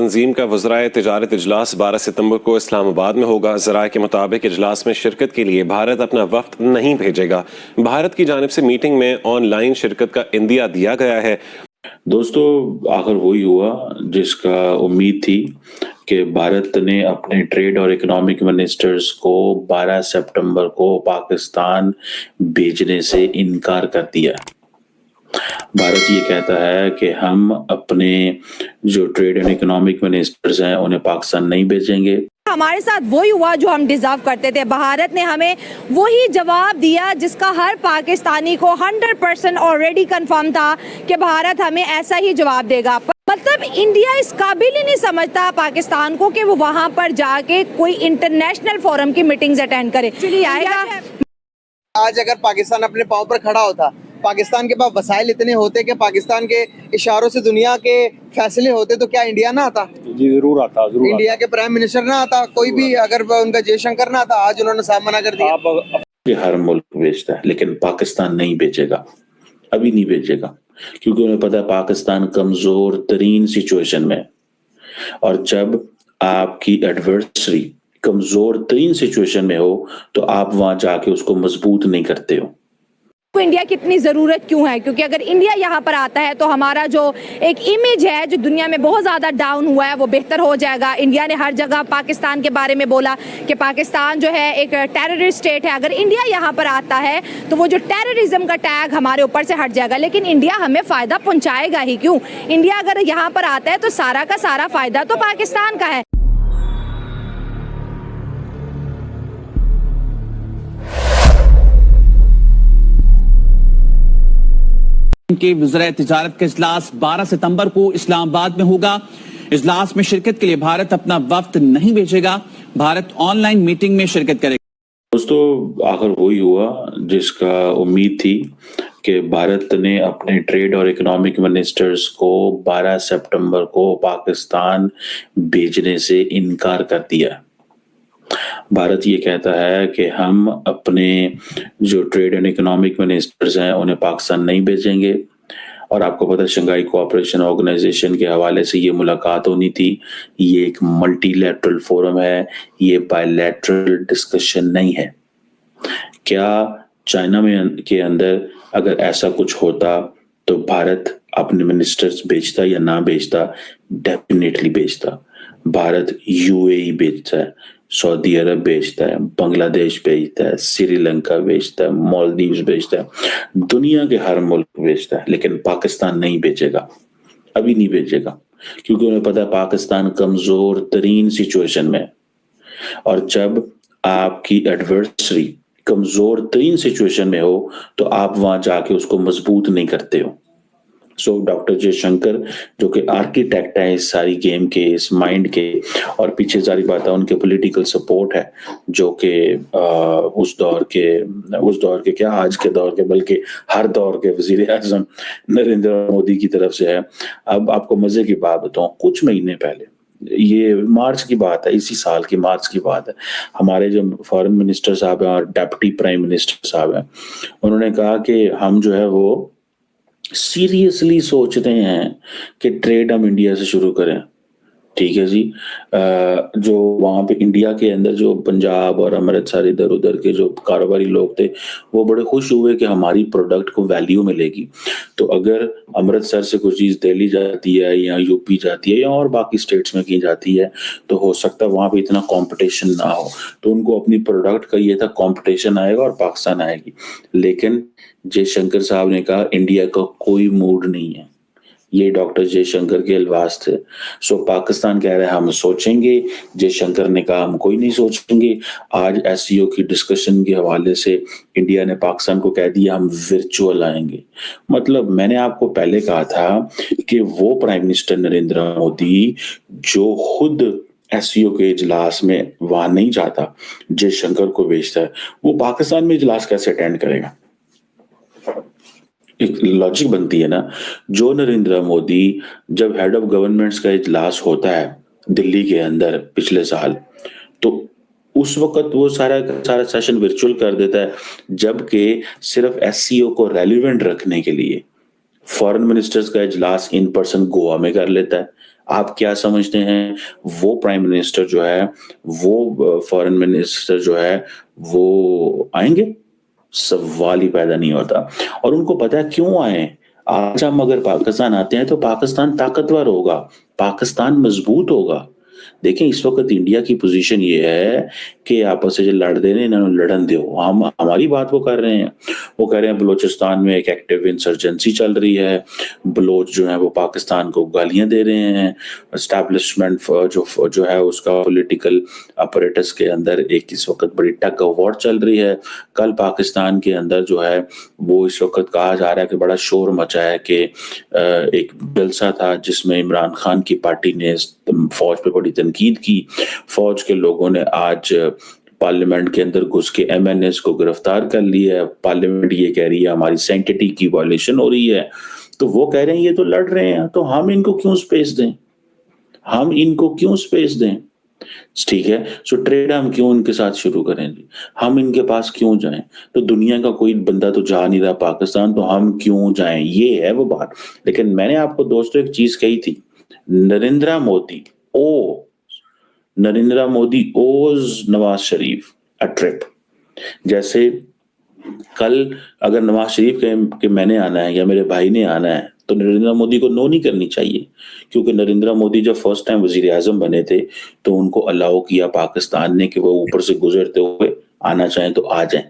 तंजीम का वज़राए तिजारत इजलास 12 सितंबर को इस्लामाबाद में होगा। ज़राए के मुताबिक इजलास में शिरकत के लिए भारत अपना वफ्द नहीं भेजेगा। भारत की जानिब से मीटिंग में ऑनलाइन शिरकत का इंदिया दिया गया है। दोस्तों, आखिर वही हुआ जिसका उम्मीद थी कि भारत ने अपने ट्रेड और इकोनॉमिक मिनिस्टर्स को 12 सितंबर को पाकिस्तान भेजने से इनकार कर दिया। भारत ये कहता है कि हम अपने जो ट्रेड एंड इकोनॉमिक मिनिस्टर्स हैं उन्हें पाकिस्तान नहीं भेजेंगे। हमारे साथ वही हुआ जो हम डिजर्व करते थे। भारत ने हमें वही जवाब दिया जिसका हर पाकिस्तानी को 100% ऑलरेडी कंफर्म था कि भारत हमें ऐसा ही जवाब देगा। मतलब इंडिया इस काबिल ही नहीं समझता पाकिस्तान को कि वो वहां पर जाके कोई इंटरनेशनल फोरम की मीटिंग्स अटेंड करे। चलिए आएगा। आज अगर पाकिस्तान अपने पाँव पर खड़ा होता, पाकिस्तान के पास वसाइल इतने होते कि पाकिस्तान के इशारों से दुनिया के फैसले होते, तो क्या इंडिया ना आता? जी जरूर आता, जरूर इंडिया के प्राइम मिनिस्टर ना आता, कोई भी अगर उनका जयशंकर ना आता। आज उन्होंने साफ मना कर दिया। हर मुल्क भेजता है लेकिन पाकिस्तान नहीं भेजेगा, अभी नहीं भेजेगा, क्योंकि उन्हें पता है पाकिस्तान कमजोर तरीन सिचुएशन में। और जब आपकी एडवर्सरी कमजोर तरीन सिचुएशन में हो तो आप वहां जाके उसको मजबूत नहीं करते हो। तो इंडिया की इतनी ज़रूरत क्यों है? क्योंकि अगर इंडिया यहाँ पर आता है तो हमारा जो एक इमेज है जो दुनिया में बहुत ज़्यादा डाउन हुआ है वो बेहतर हो जाएगा। इंडिया ने हर जगह पाकिस्तान के बारे में बोला कि पाकिस्तान जो है एक टेररिस्ट स्टेट है। अगर इंडिया यहाँ पर आता है तो वो जो टेररिज्म का टैग हमारे ऊपर से हट जाएगा। लेकिन इंडिया हमें फ़ायदा पहुँचाएगा ही क्यों? इंडिया अगर यहाँ पर आता है तो सारा का सारा फ़ायदा तो पाकिस्तान का है। के वज़राए तिजारत का इजलास 12 सितंबर को इस्लामाबाद में होगा। इजलास में शिरकत के लिए भारत अपना वफ्द नहीं भेजेगा। भारत ऑनलाइन मीटिंग में शिरकत करेगा। दोस्तों, आखिर वही हुआ जिसका उम्मीद थी कि भारत ने अपने ट्रेड और इकोनॉमिक मिनिस्टर्स को 12 सितंबर को पाकिस्तान भेजने से इनकार कर दिया। भारत ये कहता है कि हम अपने जो ट्रेड एंड इकोनॉमिक मिनिस्टर्स हैं उन्हें पाकिस्तान नहीं भेजेंगे। और आपको पता है शंघाई कोऑपरेशन ऑर्गेनाइजेशन के हवाले से ये मुलाकात होनी थी। ये एक मल्टीलैटरल फोरम है, ये बायलैटरल डिस्कशन नहीं है। क्या चाइना में के अंदर अगर ऐसा कुछ होता तो भारत अपने मिनिस्टर्स भेजता या ना भेजता? डेफिनेटली भेजता। भारत यूएई भेजता है, सऊदी अरब भेजता है, बांग्लादेश भेजता है, श्रीलंका भेजता है, मालदीव्स भेजता है, दुनिया के हर मुल्क भेजता है, लेकिन पाकिस्तान नहीं भेजेगा, अभी नहीं भेजेगा, क्योंकि उन्हें पता है पाकिस्तान कमजोर तरीन सिचुएशन में। और जब आपकी एडवर्सरी कमजोर तरीन सिचुएशन में हो तो आप वहां जाके उसको मजबूत नहीं करते हो। सो डॉक्टर जयशंकर जो कि आर्किटेक्ट है इस सारी गेम के, इस माइंड के, और पीछे सारी बात है उनके पॉलिटिकल सपोर्ट है जो कि उस दौर के क्या आज के दौर के बल्कि हर दौर के वजीर आजम नरेंद्र मोदी की तरफ से है। अब आपको मजे की बात बताऊं, कुछ महीने पहले, ये मार्च की बात है, इसी साल की मार्च की बात है, हमारे जो फॉरेन मिनिस्टर साहब हैं और डेप्टी प्राइम मिनिस्टर साहब हैं, उन्होंने कहा कि हम जो है वो सीरियसली सोचते हैं कि ट्रेड हम इंडिया से शुरू करें। ठीक है जी। जो वहाँ पे इंडिया के अंदर जो पंजाब और अमृतसर इधर उधर के जो कारोबारी लोग थे वो बड़े खुश हुए कि हमारी प्रोडक्ट को वैल्यू मिलेगी। तो अगर अमृतसर से कोई चीज़ दिल्ली जाती है या यूपी जाती है या और बाकी स्टेट्स में की जाती है तो हो सकता है वहाँ पे इतना कंपटीशन ना हो, तो उनको अपनी प्रोडक्ट का ये था कंपटीशन आएगा और पाकिस्तान आएगी। लेकिन जयशंकर साहब ने कहा इंडिया का कोई मूड नहीं है। ये डॉक्टर जयशंकर के अल्फाज थे। सो पाकिस्तान कह रहा है हम सोचेंगे, जयशंकर ने कहा हम कोई नहीं सोचेंगे। आज एससीओ की डिस्कशन के हवाले से इंडिया ने पाकिस्तान को कह दिया हम वर्चुअल आएंगे। मतलब मैंने आपको पहले कहा था कि वो प्राइम मिनिस्टर नरेंद्र मोदी जो खुद एससीओ के इजलास में वहां नहीं जाता, जयशंकर को भेजता है, वो पाकिस्तान में इजलास कैसे अटेंड करेगा? एक लॉजिक बनती है ना। जो नरेंद्र मोदी जब हेड ऑफ गवर्नमेंट्स का इजलास होता है दिल्ली के अंदर पिछले साल, तो उस वक्त वो सारा सेशन वर्चुअल कर देता है, जबकि सिर्फ एससीओ को रेलिवेंट रखने के लिए फॉरेन मिनिस्टर्स का इजलास इन पर्सन गोवा में कर लेता है। आप क्या समझते हैं वो प्राइम मिनिस्टर जो है, वो फॉरेन मिनिस्टर जो है वो आएंगे? सवाल ही पैदा नहीं होता। और उनको पता है क्यों आए। आज हम अगर पाकिस्तान आते हैं तो पाकिस्तान ताकतवर होगा, पाकिस्तान मजबूत होगा। देखें इस वक्त इंडिया की पोजीशन ये है कि आपस से जो लड़ दे रहे हैं इन्होंने लड़न दो, हम हमारी बात वो कर रहे हैं। वो कह रहे हैं बलूचिस्तान में एक एक्टिव इंसर्जेंसी चल रही है, बलोच जो है वो पाकिस्तान को गालियां दे रहे हैं, एस्टैब्लिशमेंट जो है उसका पॉलिटिकल अपरेटस के अंदर एक इस वक्त बड़ी टग ऑफ वॉर चल रही है। कल पाकिस्तान के अंदर जो है वो इस वक्त कहा जा रहा है कि बड़ा शोर मचा है कि एक जलसा था जिसमें इमरान खान की पार्टी ने फौज पे बड़ी तनकीद की। फौज के लोगों ने आज पार्लियामेंट के अंदर घुस के एमएनएस को गिरफ्तार कर लिया है। पार्लियामेंट ये कह रही है हमारी सैंक्टिटी की वायलेशन हो रही है, तो वो कह रहे हैं ये तो लड़ रहे हैं तो हम इनको क्यों स्पेस दें, हम इनको क्यों स्पेस दें। ठीक है, सो ट्रेड हम क्यों इनके साथ शुरू करें, हम इनके पास क्यों जाएं। तो दुनिया का कोई बंदा तो जा नहीं रहा पाकिस्तान, तो हम क्यों जाएं, ये है वो बात। लेकिन मैंने आपको दोस्तों एक चीज कही थी, नरेंद्र मोदी ओज नवाज शरीफ अ ट्रिप। जैसे कल अगर नवाज शरीफ के मैंने आना है या मेरे भाई ने आना है तो नरेंद्र मोदी को नो नहीं करनी चाहिए, क्योंकि नरेंद्र मोदी जब फर्स्ट टाइम वजीर आजम बने थे तो उनको अलाउ किया पाकिस्तान ने कि वो ऊपर से गुजरते हुए आना चाहें तो आ जाएं।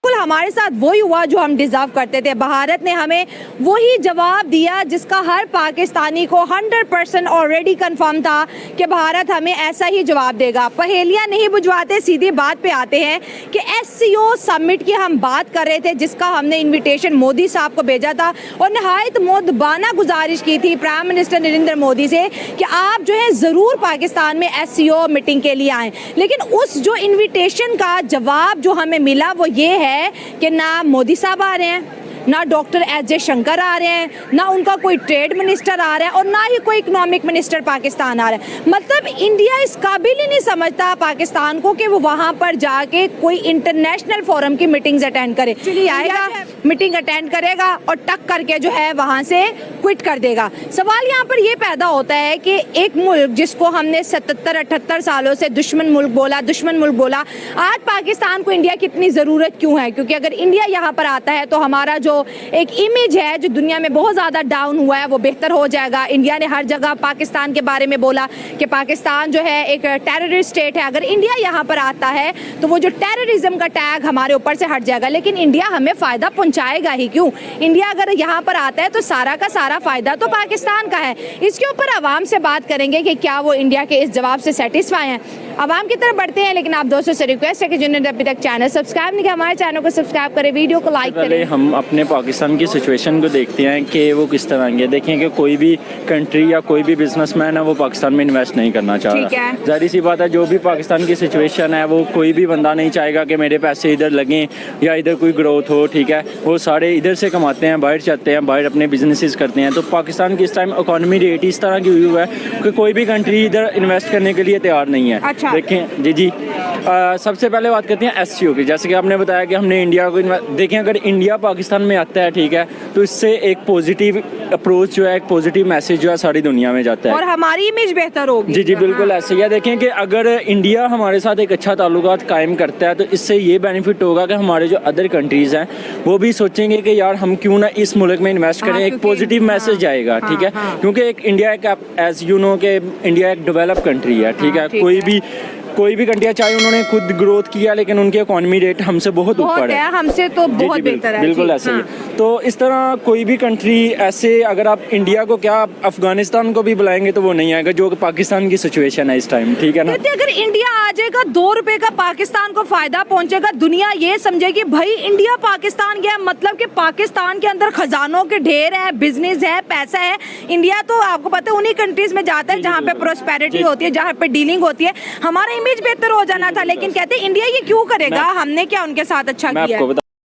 बिल्कुल हमारे साथ वही हुआ जो हम डिजर्व करते थे। भारत ने हमें वही जवाब दिया जिसका हर पाकिस्तानी को 100% ऑलरेडी कंफर्म था कि भारत हमें ऐसा ही जवाब देगा। पहेलियां नहीं बुझवाते, सीधी बात पे आते हैं कि एससीओ समिट की हम बात कर रहे थे जिसका हमने इनविटेशन मोदी साहब को भेजा था और नहायत मुद्दबाना गुजारिश की थी प्राइम मिनिस्टर नरेंद्र मोदी से कि आप जो है ज़रूर पाकिस्तान में एससीओ मीटिंग के लिए आएँ। लेकिन उस जो इन्विटेशन का जवाब जो हमें मिला वो ये है कि ना मोदी साहब आ रहे हैं, ना डॉक्टर एस जयशंकर आ रहे हैं, ना उनका कोई ट्रेड मिनिस्टर आ रहा है और ना ही कोई इकोनॉमिक मिनिस्टर पाकिस्तान आ रहा है। मतलब इंडिया इस काबिल ही नहीं समझता पाकिस्तान को कि वो वहाँ पर जाके कोई इंटरनेशनल फोरम की मीटिंग्स अटेंड करे। आएगा, मीटिंग अटेंड करेगा और टक करके जो है वहाँ से क्विट कर देगा। सवाल यहाँ पर ये पैदा होता है कि एक मुल्क जिसको हमने 77-78 सालों से दुश्मन मुल्क बोला, आज पाकिस्तान को इंडिया की इतनी ज़रूरत क्यों है? क्योंकि अगर इंडिया यहाँ पर आता है तो हमारा जो एक इमेज है जो दुनिया में बहुत ज़्यादा डाउन हुआ है वो बेहतर हो जाएगा। इंडिया ने हर जगह पाकिस्तान के बारे में बोला कि पाकिस्तान जो है एक टेररिस्ट स्टेट है। अगर इंडिया यहाँ पर आता है तो वो जो टेररिज्म का टैग हमारे ऊपर से हट जाएगा। लेकिन इंडिया हमें फ़ायदा पहुँचाएगा ही क्यों? इंडिया अगर यहाँ पर आता है तो सारा का सारा फ़ायदा तो पाकिस्तान का है। इसके ऊपर आवाम से बात करेंगे कि क्या वो इंडिया के इस जवाब से सेटिस्फाई हैं। आवाम की तरफ बढ़ते हैं, लेकिन आप दोस्तों से रिक्वेस्ट है कि जिन्होंने अभी तक चैनल सब्सक्राइब नहीं किया हमारे चैनल को सब्सक्राइब करें, वीडियो को लाइक करें। हम अपने पाकिस्तान की सिचुएशन को देखते हैं कि वो किस तरह की है। देखें कि कोई भी कंट्री या कोई भी बिजनेसमैन है वो पाकिस्तान में इन्वेस्ट नहीं करना चाह रहा। जाहिर सी बात है, जो भी पाकिस्तान की सिचुएशन है वो कोई भी बंदा नहीं चाहेगा कि मेरे पैसे इधर लगें या इधर कोई ग्रोथ हो। ठीक है, वो सारे इधर से कमाते हैं, बाहर जाते हैं, बाहर अपने बिजनेसेस करते हैं। तो पाकिस्तान की इस टाइम इकॉनमी रेट इस तरह की हुई हुआ है कि कोई भी कंट्री इधर इन्वेस्ट करने के लिए तैयार नहीं है। अच्छा। देखें जी सबसे पहले बात करते हैं एससीओ की। जैसे कि आपने बताया कि हमने इंडिया को देखें, अगर इंडिया पाकिस्तान में आता है, ठीक है, तो इससे एक पॉजिटिव अप्रोच जो है, एक पॉजिटिव मैसेज जो है सारी दुनिया में जाता है और हमारी इमेज बेहतर होगी। जी बिल्कुल ऐसे ही है। देखें कि अगर इंडिया हमारे साथ एक अच्छा ताल्लुकात कायम करता है तो इससे ये बेनिफिट होगा कि हमारे जो अदर कंट्रीज़ हैं वो भी सोचेंगे कि यार हम क्यों ना इस मुल्क में इन्वेस्ट करें। एक पॉजिटिव मैसेज आएगा। ठीक है, क्योंकि एक इंडिया एक एज यू नो कि इंडिया एक डेवलप कंट्री है। ठीक है, कोई भी कंट्री चाहे उन्होंने खुद ग्रोथ किया लेकिन उनके इकोनॉमी रेट हमसे बहुत ऊपर है, हमसे तो बहुत बेहतर है। बिल्कुल ऐसे ही। तो इस तरह कोई भी कंट्री ऐसे, अगर आप इंडिया को क्या अफगानिस्तान को भी बुलाएंगे तो वो नहीं आएगा, जो पाकिस्तान की सिचुएशन है इस टाइम। ठीक है ना, अगर इंडिया आ जाएगा 2 रुपए का पाकिस्तान को फायदा पहुंचेगा, दुनिया ये समझेगी भाई इंडिया पाकिस्तान गया, मतलब कि पाकिस्तान के अंदर खजानों के ढेर है, बिजनेस है, पैसा है। इंडिया तो आपको पता है उन्हीं कंट्रीज में जाता है जहाँ पे प्रोस्पेरिटी होती है, जहाँ पे डीलिंग होती है। हमारा इमेज बेहतर हो जाना था, लेकिन कहते हैं इंडिया ये क्यों करेगा, हमने क्या उनके साथ अच्छा किया।